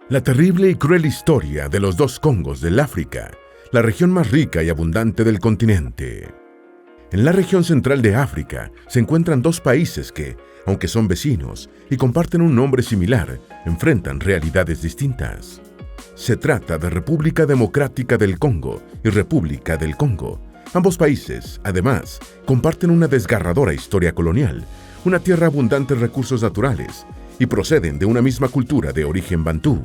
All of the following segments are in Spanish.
La terrible y cruel historia de los dos Congos del África, la región más rica y abundante del continente. En la región central de África se encuentran dos países que, aunque son vecinos y comparten un nombre similar, enfrentan realidades distintas. Se trata de República Democrática del Congo y República del Congo. Ambos países, además, comparten una desgarradora historia colonial, una tierra abundante en recursos naturales, y proceden de una misma cultura de origen bantú.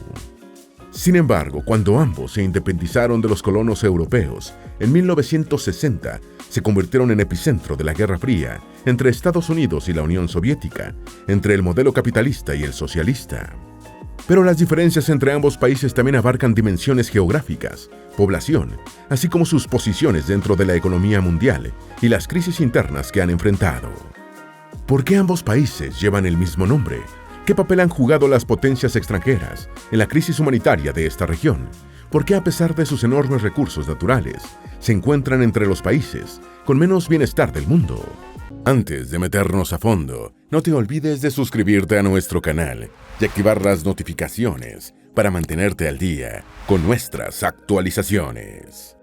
Sin embargo, cuando ambos se independizaron de los colonos europeos, en 1960, se convirtieron en epicentro de la Guerra Fría entre Estados Unidos y la Unión Soviética, entre el modelo capitalista y el socialista. Pero las diferencias entre ambos países también abarcan dimensiones geográficas, población, así como sus posiciones dentro de la economía mundial y las crisis internas que han enfrentado. ¿Por qué ambos países llevan el mismo nombre? ¿Qué papel han jugado las potencias extranjeras en la crisis humanitaria de esta región? ¿Por qué, a pesar de sus enormes recursos naturales, se encuentran entre los países con menos bienestar del mundo? Antes de meternos a fondo, no te olvides de suscribirte a nuestro canal y activar las notificaciones para mantenerte al día con nuestras actualizaciones.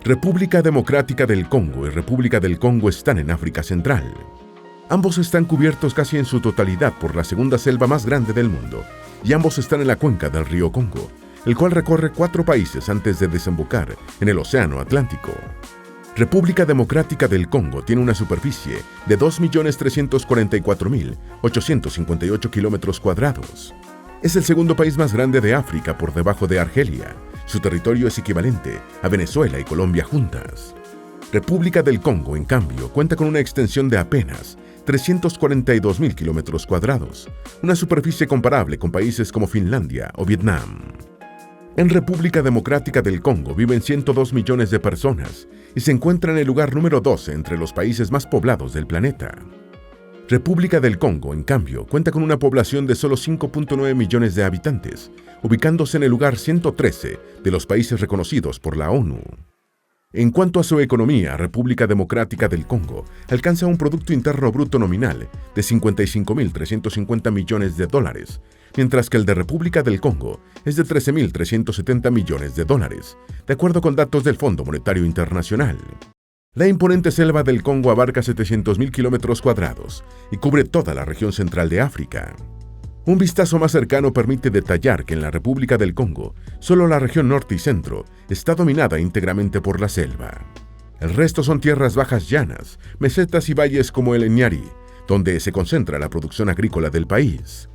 República Democrática del Congo y República del Congo están en África Central. Ambos están cubiertos casi en su totalidad por la segunda selva más grande del mundo, y ambos están en la cuenca del río Congo, el cual recorre 4 países antes de desembocar en el Océano Atlántico. República Democrática del Congo tiene una superficie de 2.344.858 kilómetros cuadrados. Es el segundo país más grande de África por debajo de Argelia. Su territorio es equivalente a Venezuela y Colombia juntas. República del Congo, en cambio, cuenta con una extensión de apenas 342.000 kilómetros cuadrados, una superficie comparable con países como Finlandia o Vietnam. En República Democrática del Congo viven 102 millones de personas y se encuentra en el lugar número 12 entre los países más poblados del planeta. República del Congo, en cambio, cuenta con una población de solo 5.9 millones de habitantes, ubicándose en el lugar 113 de los países reconocidos por la ONU. En cuanto a su economía, República Democrática del Congo alcanza un Producto Interno Bruto nominal de 55.350 millones de dólares, mientras que el de República del Congo es de 13.370 millones de dólares, de acuerdo con datos del Fondo Monetario Internacional. La imponente selva del Congo abarca 700.000 kilómetros cuadrados y cubre toda la región central de África. Un vistazo más cercano permite detallar que en la República del Congo, solo la región norte y centro está dominada íntegramente por la selva. El resto son tierras bajas llanas, mesetas y valles como el Nyari, donde se concentra la producción agrícola del país.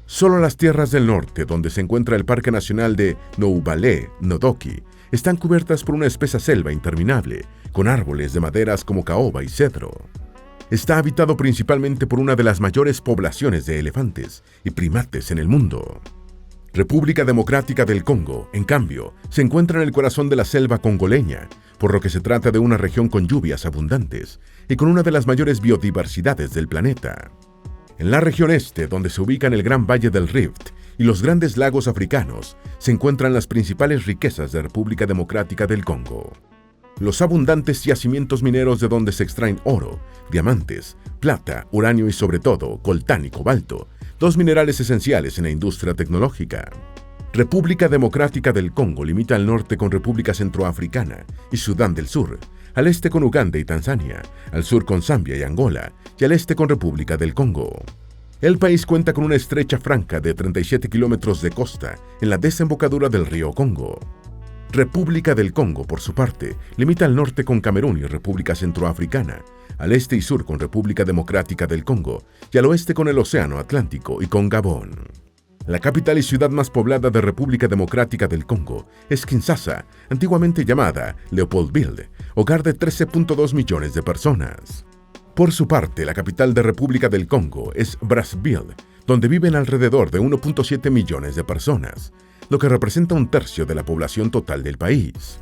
Solo las tierras del norte, donde se encuentra el Parque Nacional de Noubale-Nodoki, están cubiertas por una espesa selva interminable, con árboles de maderas como caoba y cedro. Está habitado principalmente por una de las mayores poblaciones de elefantes y primates en el mundo. República Democrática del Congo, en cambio, se encuentra en el corazón de la selva congoleña, por lo que se trata de una región con lluvias abundantes y con una de las mayores biodiversidades del planeta. En la región este, donde se ubican el Gran Valle del Rift y los grandes lagos africanos, se encuentran las principales riquezas de República Democrática del Congo. Los abundantes yacimientos mineros de donde se extraen oro, diamantes, plata, uranio y sobre todo coltán y cobalto, 2 minerales esenciales en la industria tecnológica. República Democrática del Congo limita al norte con República Centroafricana y Sudán del Sur, al este con Uganda y Tanzania, al sur con Zambia y Angola y al este con República del Congo. El país cuenta con una estrecha franja de 37 kilómetros de costa en la desembocadura del río Congo. República del Congo, por su parte, limita al norte con Camerún y República Centroafricana, al este y sur con República Democrática del Congo y al oeste con el Océano Atlántico y con Gabón. La capital y ciudad más poblada de República Democrática del Congo es Kinshasa, antiguamente llamada Leopoldville, hogar de 13.2 millones de personas. Por su parte, la capital de República del Congo es Brazzaville, donde viven alrededor de 1.7 millones de personas, lo que representa 1/3 de la población total del país.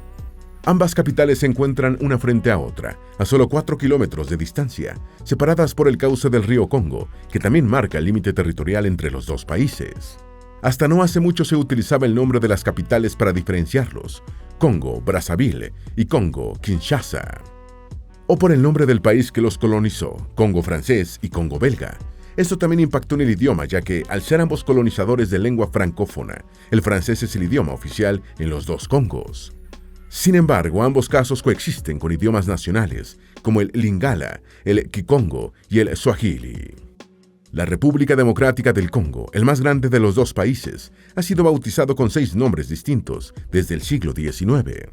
Ambas capitales se encuentran una frente a otra, a solo 4 kilómetros de distancia, separadas por el cauce del río Congo, que también marca el límite territorial entre los dos países. Hasta no hace mucho se utilizaba el nombre de las capitales para diferenciarlos: Congo, Brazzaville y Congo, Kinshasa. O por el nombre del país que los colonizó: Congo francés y Congo belga. Esto también impactó en el idioma, ya que, al ser ambos colonizadores de lengua francófona, el francés es el idioma oficial en los dos Congos. Sin embargo, ambos casos coexisten con idiomas nacionales, como el Lingala, el Kikongo y el Swahili. La República Democrática del Congo, el más grande de los dos países, ha sido bautizado con 6 nombres distintos desde el siglo XIX.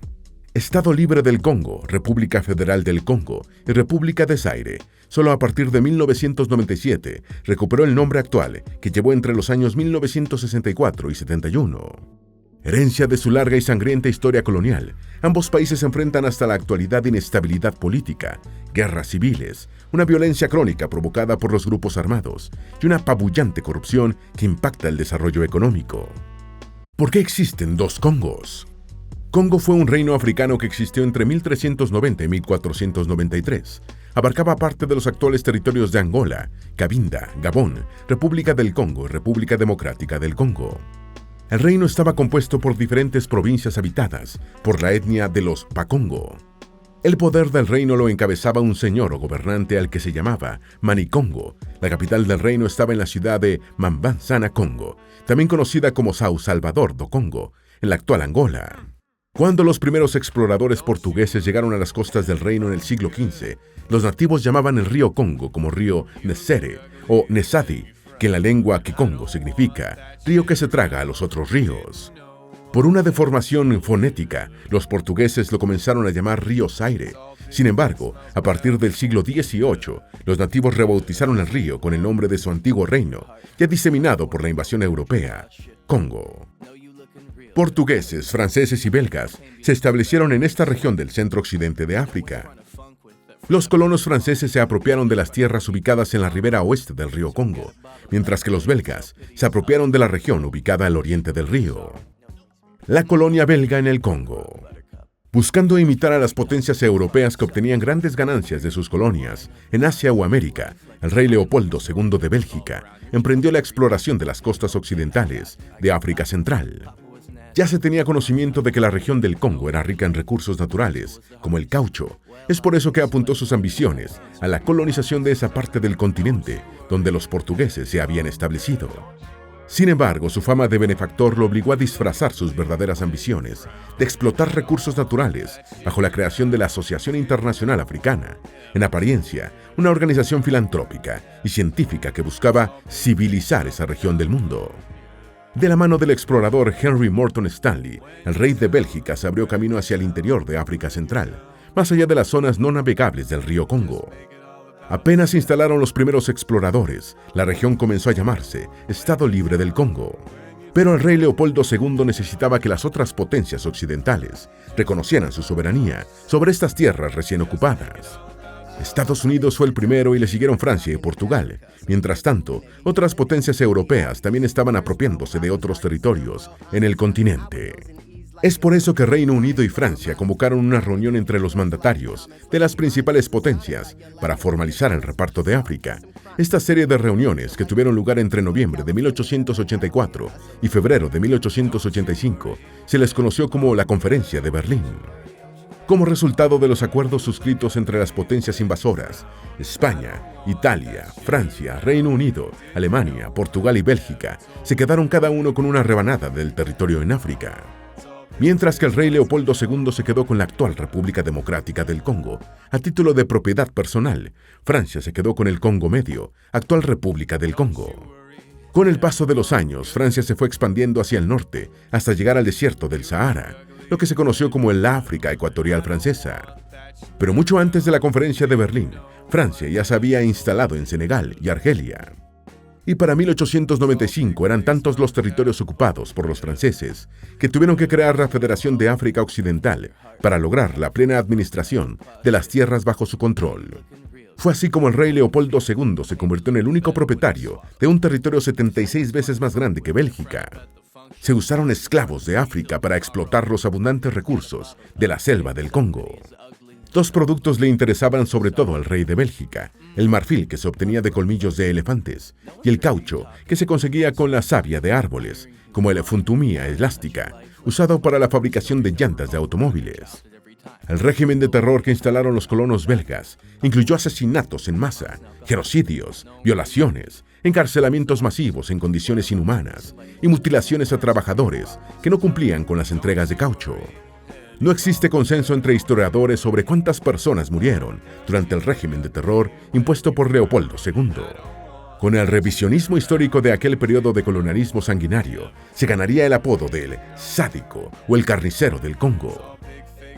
Estado Libre del Congo, República Federal del Congo y República de Zaire. Solo a partir de 1997 recuperó el nombre actual, que llevó entre los años 1964 y 71. Herencia de su larga y sangrienta historia colonial, ambos países enfrentan hasta la actualidad inestabilidad política, guerras civiles, una violencia crónica provocada por los grupos armados y una apabullante corrupción que impacta el desarrollo económico. ¿Por qué existen dos Congos? Congo fue un reino africano que existió entre 1390 y 1493. Abarcaba parte de los actuales territorios de Angola, Cabinda, Gabón, República del Congo y República Democrática del Congo. El reino estaba compuesto por diferentes provincias habitadas por la etnia de los Bakongo. El poder del reino lo encabezaba un señor o gobernante al que se llamaba Manikongo. La capital del reino estaba en la ciudad de Mambansana, Congo, también conocida como São Salvador do Congo, en la actual Angola. Cuando los primeros exploradores portugueses llegaron a las costas del reino en el siglo XV, los nativos llamaban el río Congo como río Nesere o Nesadi, que en la lengua kikongo significa río que se traga a los otros ríos. Por una deformación fonética, los portugueses lo comenzaron a llamar río Zaire. Sin embargo, a partir del siglo XVIII, los nativos rebautizaron el río con el nombre de su antiguo reino, ya diseminado por la invasión europea, Congo. Portugueses, franceses y belgas se establecieron en esta región del centro-occidente de África. Los colonos franceses se apropiaron de las tierras ubicadas en la ribera oeste del río Congo, mientras que los belgas se apropiaron de la región ubicada al oriente del río. La colonia belga en el Congo. Buscando imitar a las potencias europeas que obtenían grandes ganancias de sus colonias en Asia o América, el rey Leopoldo II de Bélgica emprendió la exploración de las costas occidentales de África Central. Ya se tenía conocimiento de que la región del Congo era rica en recursos naturales, como el caucho. Es por eso que apuntó sus ambiciones a la colonización de esa parte del continente donde los portugueses se habían establecido. Sin embargo, su fama de benefactor lo obligó a disfrazar sus verdaderas ambiciones de explotar recursos naturales bajo la creación de la Asociación Internacional Africana, en apariencia una organización filantrópica y científica que buscaba civilizar esa región del mundo. De la mano del explorador Henry Morton Stanley, el rey de Bélgica se abrió camino hacia el interior de África Central, más allá de las zonas no navegables del río Congo. Apenas se instalaron los primeros exploradores, la región comenzó a llamarse Estado Libre del Congo. Pero el rey Leopoldo II necesitaba que las otras potencias occidentales reconocieran su soberanía sobre estas tierras recién ocupadas. Estados Unidos fue el primero y le siguieron Francia y Portugal. Mientras tanto, otras potencias europeas también estaban apropiándose de otros territorios en el continente. Es por eso que Reino Unido y Francia convocaron una reunión entre los mandatarios de las principales potencias para formalizar el reparto de África. Esta serie de reuniones, que tuvieron lugar entre noviembre de 1884 y febrero de 1885, se les conoció como la Conferencia de Berlín. Como resultado de los acuerdos suscritos entre las potencias invasoras, España, Italia, Francia, Reino Unido, Alemania, Portugal y Bélgica se quedaron cada uno con una rebanada del territorio en África. Mientras que el rey Leopoldo II se quedó con la actual República Democrática del Congo, a título de propiedad personal, Francia se quedó con el Congo Medio, actual República del Congo. Con el paso de los años, Francia se fue expandiendo hacia el norte hasta llegar al desierto del Sahara, lo que se conoció como la África Ecuatorial Francesa. Pero mucho antes de la Conferencia de Berlín, Francia ya se había instalado en Senegal y Argelia. Y para 1895 eran tantos los territorios ocupados por los franceses que tuvieron que crear la Federación de África Occidental para lograr la plena administración de las tierras bajo su control. Fue así como el rey Leopoldo II se convirtió en el único propietario de un territorio 76 veces más grande que Bélgica. se usaron esclavos de África para explotar los abundantes recursos de la selva del Congo. Dos productos le interesaban sobre todo al rey de Bélgica: el marfil, que se obtenía de colmillos de elefantes, y el caucho, que se conseguía con la savia de árboles, como el funtumia elástica, usado para la fabricación de llantas de automóviles. El régimen de terror que instalaron los colonos belgas incluyó asesinatos en masa, genocidios, violaciones, encarcelamientos masivos en condiciones inhumanas y mutilaciones a trabajadores que no cumplían con las entregas de caucho. No existe consenso entre historiadores sobre cuántas personas murieron durante el régimen de terror impuesto por Leopoldo II. Con el revisionismo histórico de aquel periodo de colonialismo sanguinario, se ganaría el apodo del sádico o el carnicero del Congo.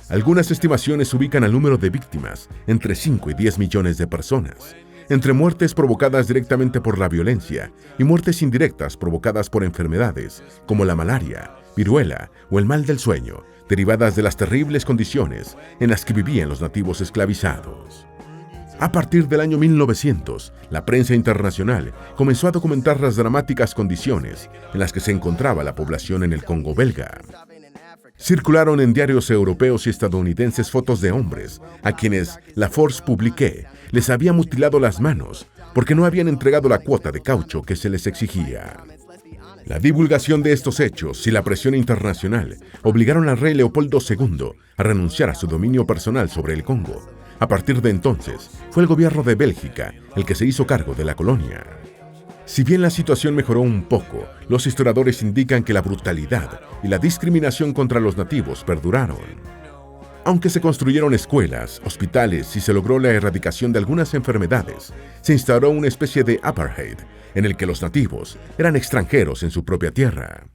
Algunas estimaciones ubican al número de víctimas entre 5 y 10 millones de personas, entre muertes provocadas directamente por la violencia y muertes indirectas provocadas por enfermedades como la malaria, viruela o el mal del sueño, derivadas de las terribles condiciones en las que vivían los nativos esclavizados. A partir del año 1900, la prensa internacional comenzó a documentar las dramáticas condiciones en las que se encontraba la población en el Congo belga. Circularon en diarios europeos y estadounidenses fotos de hombres a quienes la Force Publique les había mutilado las manos porque no habían entregado la cuota de caucho que se les exigía. La divulgación de estos hechos y la presión internacional obligaron al rey Leopoldo II a renunciar a su dominio personal sobre el Congo. A partir de entonces, fue el gobierno de Bélgica el que se hizo cargo de la colonia. Si bien la situación mejoró un poco, los historiadores indican que la brutalidad y la discriminación contra los nativos perduraron. Aunque se construyeron escuelas, hospitales y se logró la erradicación de algunas enfermedades, se instauró una especie de apartheid en el que los nativos eran extranjeros en su propia tierra.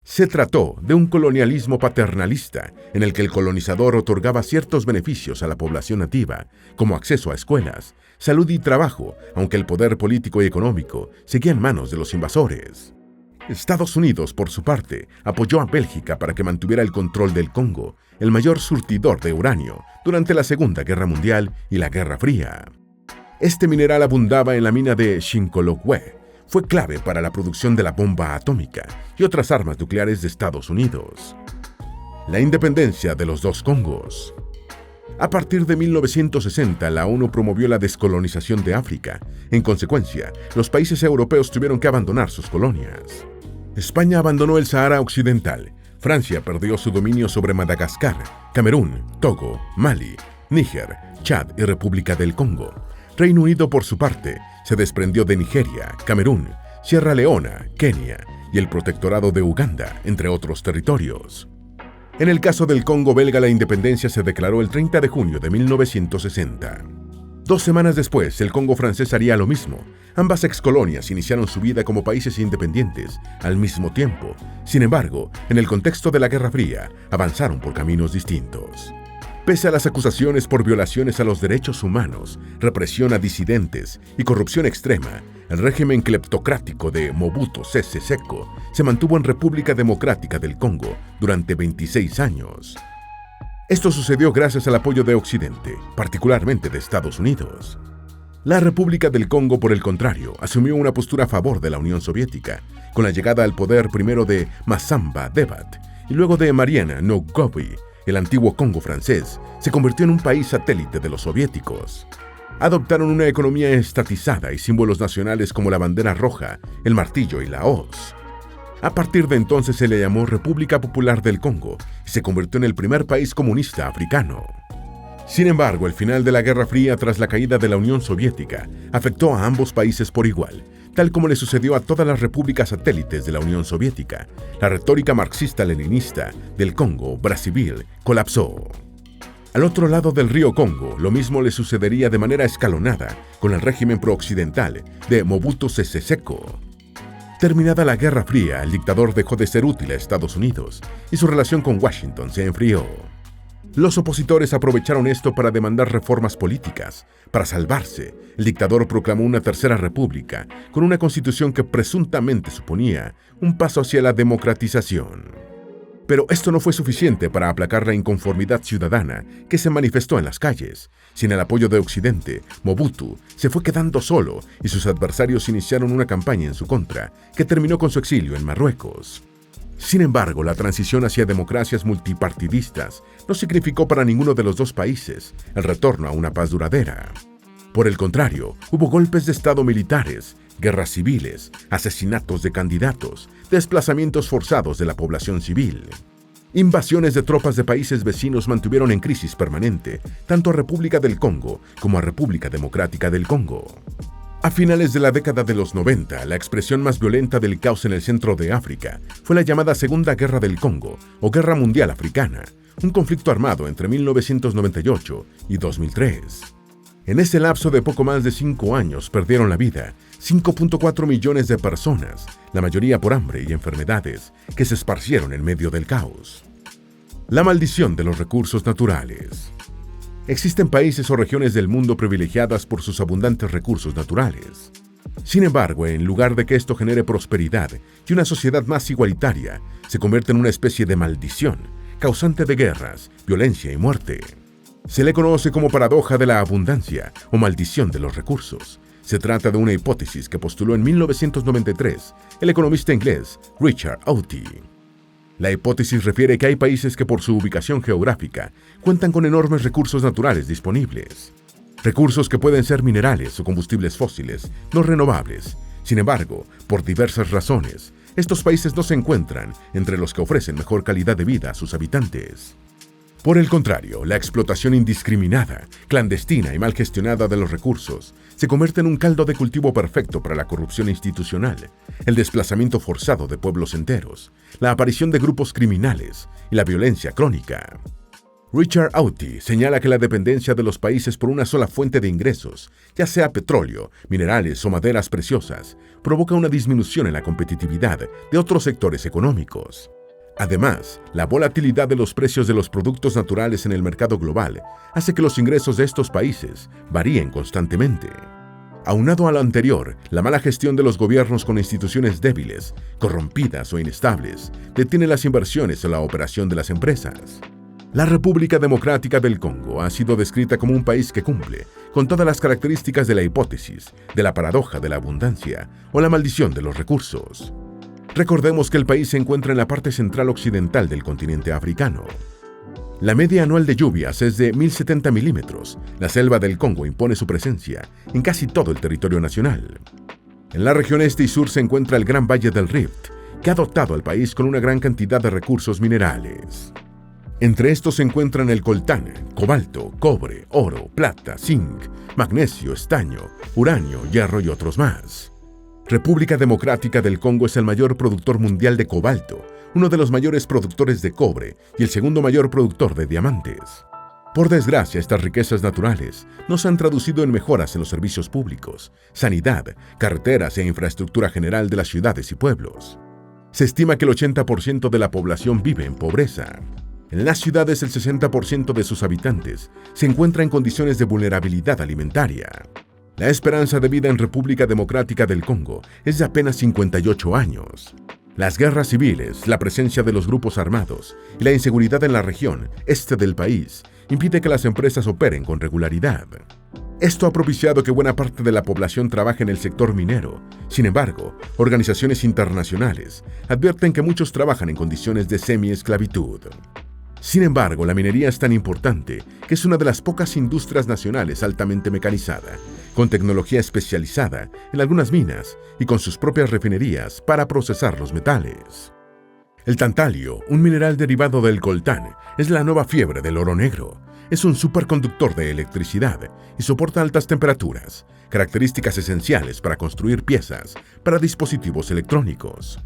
Se trató de un colonialismo paternalista en el que el colonizador otorgaba ciertos beneficios a la población nativa, como acceso a escuelas, salud y trabajo, aunque el poder político y económico seguía en manos de los invasores. Estados Unidos, por su parte, apoyó a Bélgica para que mantuviera el control del Congo, el mayor surtidor de uranio, durante la Segunda Guerra Mundial y la Guerra Fría. Este mineral abundaba en la mina de Shinkolokwe. Fue clave para la producción de la bomba atómica y otras armas nucleares de Estados Unidos. La independencia de los dos Congos. A partir de 1960, la ONU promovió la descolonización de África. En consecuencia, los países europeos tuvieron que abandonar sus colonias. España abandonó el Sahara Occidental. Francia perdió su dominio sobre Madagascar, Camerún, Togo, Mali, Níger, Chad y República del Congo. Reino Unido, por su parte, se desprendió de Nigeria, Camerún, Sierra Leona, Kenia y el protectorado de Uganda, entre otros territorios. En el caso del Congo belga, la independencia se declaró el 30 de junio de 1960. 2 semanas después, el Congo francés haría lo mismo. Ambas excolonias iniciaron su vida como países independientes al mismo tiempo. Sin embargo, en el contexto de la Guerra Fría, avanzaron por caminos distintos. Pese a las acusaciones por violaciones a los derechos humanos, represión a disidentes y corrupción extrema, el régimen cleptocrático de Mobutu Sese Seko se mantuvo en República Democrática del Congo durante 26 años. Esto sucedió gracias al apoyo de Occidente, particularmente de Estados Unidos. La República del Congo, por el contrario, asumió una postura a favor de la Unión Soviética, con la llegada al poder primero de Massamba Debat y luego de Mariana Ngoyi. El antiguo Congo francés se convirtió en un país satélite de los soviéticos. Adoptaron una economía estatizada y símbolos nacionales como la bandera roja, el martillo y la hoz. A partir de entonces se le llamó República Popular del Congo y se convirtió en el primer país comunista africano. Sin embargo, el final de la Guerra Fría tras la caída de la Unión Soviética afectó a ambos países por igual, tal como le sucedió a todas las repúblicas satélites de la Unión Soviética. La retórica marxista-leninista del Congo, Brazzaville, colapsó. Al otro lado del río Congo, lo mismo le sucedería de manera escalonada con el régimen pro-occidental de Mobutu Sese Seko. Terminada la Guerra Fría, el dictador dejó de ser útil a Estados Unidos y su relación con Washington se enfrió. Los opositores aprovecharon esto para demandar reformas políticas. Para salvarse, el dictador proclamó una tercera república, con una constitución que presuntamente suponía un paso hacia la democratización. Pero esto no fue suficiente para aplacar la inconformidad ciudadana que se manifestó en las calles. Sin el apoyo de Occidente, Mobutu se fue quedando solo y sus adversarios iniciaron una campaña en su contra, que terminó con su exilio en Marruecos. Sin embargo, la transición hacia democracias multipartidistas no significó para ninguno de los dos países el retorno a una paz duradera. Por el contrario, hubo golpes de Estado militares, guerras civiles, asesinatos de candidatos, desplazamientos forzados de la población civil. Invasiones de tropas de países vecinos mantuvieron en crisis permanente tanto a República del Congo como a República Democrática del Congo. A finales de la década de los 90, la expresión más violenta del caos en el centro de África fue la llamada Segunda Guerra del Congo o Guerra Mundial Africana, un conflicto armado entre 1998 y 2003. En ese lapso de poco más de 5 años perdieron la vida 5.4 millones de personas, la mayoría por hambre y enfermedades, que se esparcieron en medio del caos. La maldición de los recursos naturales. Existen países o regiones del mundo privilegiadas por sus abundantes recursos naturales. Sin embargo, en lugar de que esto genere prosperidad y una sociedad más igualitaria, se convierte en una especie de maldición, causante de guerras, violencia y muerte. Se le conoce como paradoja de la abundancia o maldición de los recursos. Se trata de una hipótesis que postuló en 1993 el economista inglés Richard Rorty. La hipótesis refiere que hay países que por su ubicación geográfica cuentan con enormes recursos naturales disponibles. Recursos que pueden ser minerales o combustibles fósiles no renovables. Sin embargo, por diversas razones, estos países no se encuentran entre los que ofrecen mejor calidad de vida a sus habitantes. Por el contrario, la explotación indiscriminada, clandestina y mal gestionada de los recursos se convierte en un caldo de cultivo perfecto para la corrupción institucional, el desplazamiento forzado de pueblos enteros, la aparición de grupos criminales y la violencia crónica. Richard Rorty señala que la dependencia de los países por una sola fuente de ingresos, ya sea petróleo, minerales o maderas preciosas, provoca una disminución en la competitividad de otros sectores económicos. Además, la volatilidad de los precios de los productos naturales en el mercado global hace que los ingresos de estos países varíen constantemente. Aunado a lo anterior, la mala gestión de los gobiernos con instituciones débiles, corrompidas o inestables detiene las inversiones o la operación de las empresas. La República Democrática del Congo ha sido descrita como un país que cumple con todas las características de la hipótesis, de la paradoja de la abundancia o la maldición de los recursos. Recordemos que el país se encuentra en la parte central occidental del continente africano. La media anual de lluvias es de 1.070 milímetros. La selva del Congo impone su presencia en casi todo el territorio nacional. En la región este y sur se encuentra el Gran Valle del Rift, que ha dotado al país con una gran cantidad de recursos minerales. Entre estos se encuentran el coltán, cobalto, cobre, oro, plata, zinc, magnesio, estaño, uranio, hierro y otros más. República Democrática del Congo es el mayor productor mundial de cobalto, uno de los mayores productores de cobre y el segundo mayor productor de diamantes. Por desgracia, estas riquezas naturales no se han traducido en mejoras en los servicios públicos, sanidad, carreteras e infraestructura general de las ciudades y pueblos. Se estima que el 80% de la población vive en pobreza. En las ciudades, el 60% de sus habitantes se encuentra en condiciones de vulnerabilidad alimentaria. La esperanza de vida en República Democrática del Congo es de apenas 58 años. Las guerras civiles, la presencia de los grupos armados y la inseguridad en la región este del país impide que las empresas operen con regularidad. Esto ha propiciado que buena parte de la población trabaje en el sector minero. Sin embargo, organizaciones internacionales advierten que muchos trabajan en condiciones de semi-esclavitud. Sin embargo, la minería es tan importante que es una de las pocas industrias nacionales altamente mecanizada, con tecnología especializada en algunas minas y con sus propias refinerías para procesar los metales. El tantalio, un mineral derivado del coltán, es la nueva fiebre del oro negro. Es un superconductor de electricidad y soporta altas temperaturas, características esenciales para construir piezas para dispositivos electrónicos.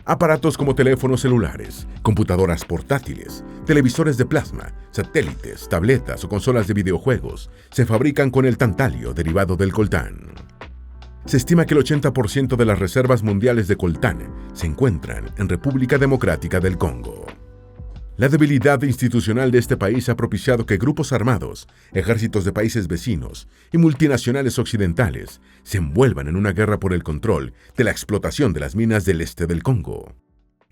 Aparatos como teléfonos celulares, computadoras portátiles, televisores de plasma, satélites, tabletas o consolas de videojuegos se fabrican con el tantalio derivado del coltán. Se estima que el 80% de las reservas mundiales de coltán se encuentran en República Democrática del Congo. La debilidad institucional de este país ha propiciado que grupos armados, ejércitos de países vecinos y multinacionales occidentales se envuelvan en una guerra por el control de la explotación de las minas del este del Congo.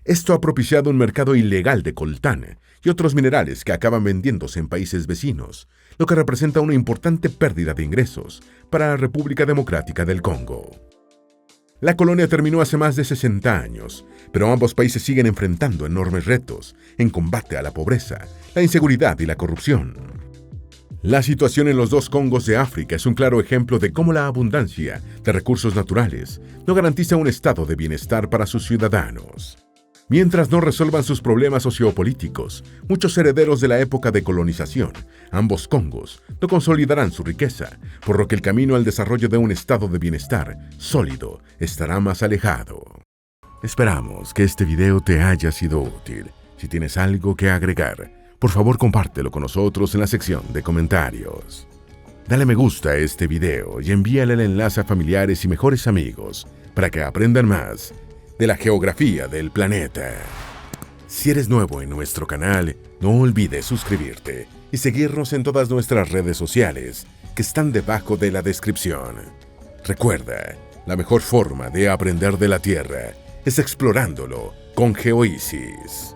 Esto ha propiciado un mercado ilegal de coltán y otros minerales que acaban vendiéndose en países vecinos, lo que representa una importante pérdida de ingresos para la República Democrática del Congo. La colonia terminó hace más de 60 años, pero ambos países siguen enfrentando enormes retos en combate a la pobreza, la inseguridad y la corrupción. La situación en los dos Congos de África es un claro ejemplo de cómo la abundancia de recursos naturales no garantiza un estado de bienestar para sus ciudadanos. Mientras no resuelvan sus problemas sociopolíticos, muchos herederos de la época de colonización, ambos Congos, no consolidarán su riqueza, por lo que el camino al desarrollo de un estado de bienestar sólido estará más alejado. Esperamos que este video te haya sido útil. Si tienes algo que agregar, por favor compártelo con nosotros en la sección de comentarios. Dale me gusta a este video y envíale el enlace a familiares y mejores amigos para que aprendan más de la geografía del planeta. Si eres nuevo en nuestro canal, no olvides suscribirte y seguirnos en todas nuestras redes sociales que están debajo de la descripción. Recuerda, la mejor forma de aprender de la Tierra es explorándolo con GeoEasy's.